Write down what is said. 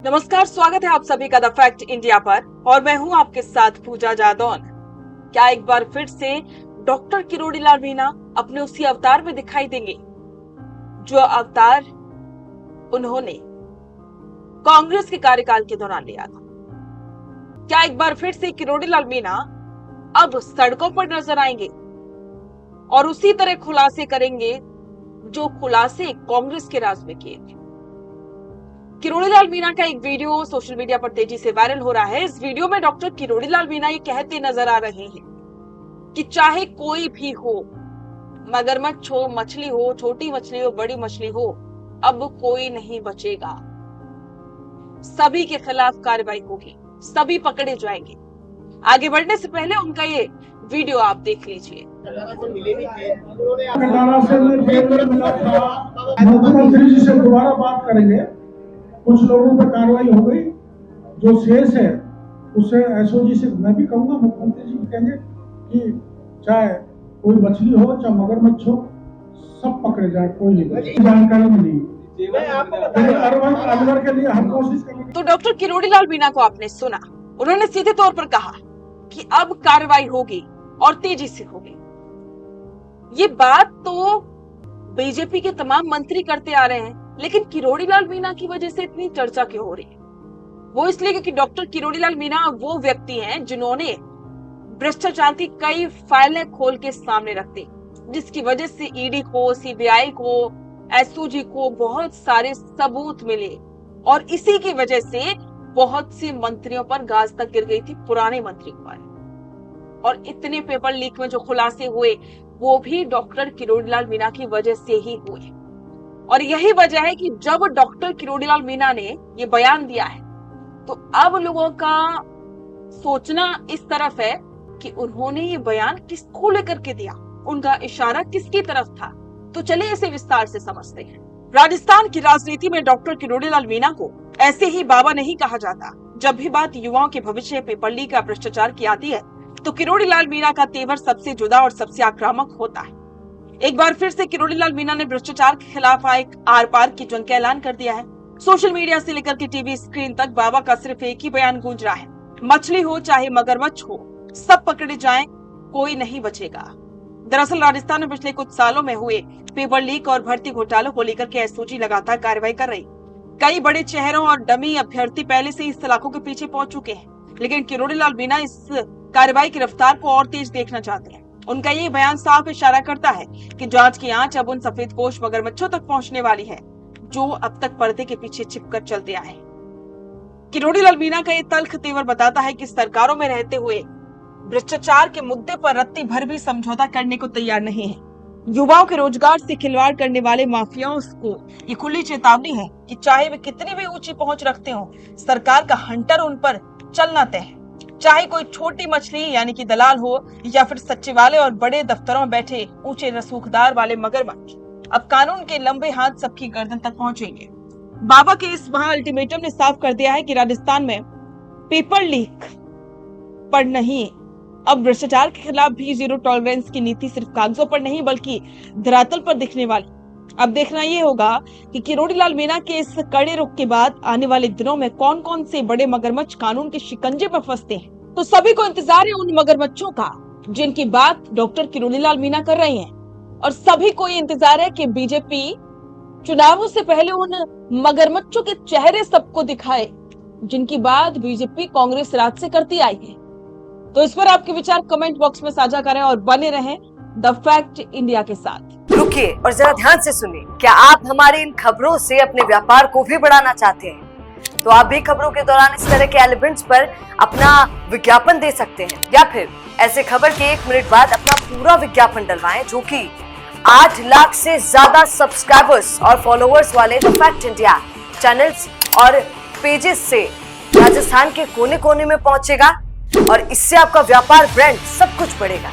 नमस्कार, स्वागत है आप सभी का द फैक्ट इंडिया पर और मैं हूं आपके साथ पूजा जादौन। क्या एक बार फिर से डॉक्टर किरोड़ी लाल मीणा अपने उसी अवतार में दिखाई देंगे जो अवतार उन्होंने कांग्रेस के कार्यकाल के दौरान लिया था? क्या एक बार फिर से किरोड़ी लाल मीणा अब सड़कों पर नजर आएंगे और उसी तरह खुलासे करेंगे जो खुलासे कांग्रेस के राज में किए थे? किरोड़ी लाल मीणा का एक वीडियो सोशल मीडिया पर तेजी से वायरल हो रहा है। इस वीडियो में डॉक्टर किरोड़ी लाल मीणा ये कहते नजर आ रहे हैं कि चाहे कोई भी हो, मगरमच्छ हो, मछली हो, छोटी मछली हो, बड़ी मछली हो, अब कोई नहीं बचेगा। सभी के खिलाफ कार्रवाई होगी, सभी पकड़े जाएंगे। आगे बढ़ने से पहले उनका ये वीडियो आप देख लीजिए। मुख्यमंत्री जी से दोबारा बात करेंगे। कुछ लोगों पर कार्रवाई हो गई, जो शेष है उससे एसओजी से मैं भी कहूंगा, मुख्यमंत्री जी कहेंगे कि चाहे कोई मछली हो चाहे मगरमच्छ हो, सब पकड़े जाए, कोई नहीं। जानकारी मिली अरवर के लिए हम कोशिश करेंगे। तो डॉक्टर किरोड़ी लाल मीणा को आपने सुना, उन्होंने सीधे तौर पर कहा कि अब कार्रवाई होगी और तेजी से होगी। ये बात तो बीजेपी के तमाम मंत्री करते आ रहे हैं, लेकिन किरोड़ी लाल मीणा की वजह से इतनी चर्चा क्यों हो रही है? वो इसलिए क्योंकि डॉक्टर किरोड़ी लाल मीणा वो व्यक्ति हैं जिन्होंने भ्रष्टाचार की कई फाइलें खोल के सामने रख दी, जिसकी वजह से ईडी को, सीबीआई को, एसओजी को बहुत सारे सबूत मिले और इसी की वजह से बहुत से मंत्रियों पर गाज तक गिर गई थी, पुराने मंत्रियों पर। और इतने पेपर लीक में जो खुलासे हुए वो भी डॉक्टर किरोड़ी लाल मीणा की वजह से ही हुए। और यही वजह है कि जब डॉक्टर किरोड़ी लाल मीणा ने ये बयान दिया है तो अब लोगों का सोचना इस तरफ है कि उन्होंने ये बयान किसको लेकर के दिया, उनका इशारा किसकी तरफ था। तो चलिए इसे विस्तार से समझते हैं। राजस्थान की राजनीति में डॉक्टर किरोड़ी लाल मीणा को ऐसे ही बाबा नहीं कहा जाता। जब भी बात युवाओं के भविष्य, पेपर लीक या भ्रष्टाचार की आती है तो किरोड़ी लाल मीणा का तेवर सबसे जुदा और सबसे आक्रामक होता है। एक बार फिर से किरोड़ी लाल मीणा ने भ्रष्टाचार के खिलाफ एक आर पार की जंग का ऐलान कर दिया है। सोशल मीडिया से लेकर के टीवी स्क्रीन तक बाबा का सिर्फ एक ही बयान गूंज रहा है, मछली हो चाहे मगरमच्छ हो, सब पकड़े जाएं, कोई नहीं बचेगा। दरअसल राजस्थान में पिछले कुछ सालों में हुए पेपर लीक और भर्ती घोटालों को लेकर के एसओजी लगातार कार्रवाई कर रही। कई बड़े चेहरों और डमी अभ्यर्थी पहले से इस सलाखों के पीछे पहुंच चुके हैं, लेकिन किरोड़ी लाल मीणा इस कार्रवाई की रफ्तार को और तेज देखना चाहते हैं। उनका ये बयान साफ इशारा करता है कि जांच की आंच अब उन सफेदपोश मगरमच्छों तक पहुंचने वाली है जो अब तक पर्दे के पीछे छिपकर चलते आए। किरोड़ी लाल मीणा का ये तल्ख तेवर बताता है कि सरकारों में रहते हुए भ्रष्टाचार के मुद्दे पर रत्ती भर भी समझौता करने को तैयार नहीं है। युवाओं के रोजगार से खिलवाड़ करने वाले माफियाओं को ये खुली चेतावनी है कि चाहे वे कितनी भी ऊंची पहुंच रखते हो, सरकार का हंटर उन पर चलना तय है। चाहे कोई छोटी मछली यानी कि दलाल हो या फिर सचिवालय और बड़े दफ्तरों में बैठे ऊंचे रसूखदार वाले मगरमच्छ, अब कानून के लंबे हाथ सबकी गर्दन तक पहुंचेंगे। बाबा के इस महा अल्टीमेटम ने साफ कर दिया है कि राजस्थान में पेपर लीक पर नहीं, अब भ्रष्टाचार के खिलाफ भी जीरो टॉलरेंस की नीति सिर्फ कागजों पर नहीं बल्कि धरातल पर दिखने वाली। अब देखना ये होगा कि किरोड़ी लाल मीणा के इस कड़े रुख के बाद आने वाले दिनों में कौन कौन से बड़े मगरमच्छ कानून के शिकंजे पर फंसते हैं। तो सभी को इंतजार है उन मगरमच्छों का जिनकी बात डॉक्टर किरोड़ी लाल मीणा कर रहे हैं, और सभी को ये इंतजार है कि बीजेपी चुनावों से पहले उन मगरमच्छों के चेहरे सबको दिखाए जिनकी बात बीजेपी कांग्रेस राज से करती आई है। तो इस पर आपके विचार कमेंट बॉक्स में साझा करें और बने रहें द फैक्ट इंडिया के साथ। रुकिए और जरा ध्यान से सुनिए। क्या आप हमारी इन खबरों से अपने व्यापार को भी बढ़ाना चाहते हैं? तो आप भी खबरों के दौरान इस तरह के एलिमेंट्स पर अपना विज्ञापन दे सकते हैं, या फिर ऐसे खबर के 1 मिनट बाद अपना पूरा विज्ञापन डलवाएं, जो कि 8 लाख से ज्यादा सब्सक्राइबर्स और फॉलोअर्स वाले द फैक्ट इंडिया चैनल्स और पेजेस से राजस्थान के कोने कोने में पहुंचेगा और इससे आपका व्यापार, ब्रांड सब कुछ बढ़ेगा।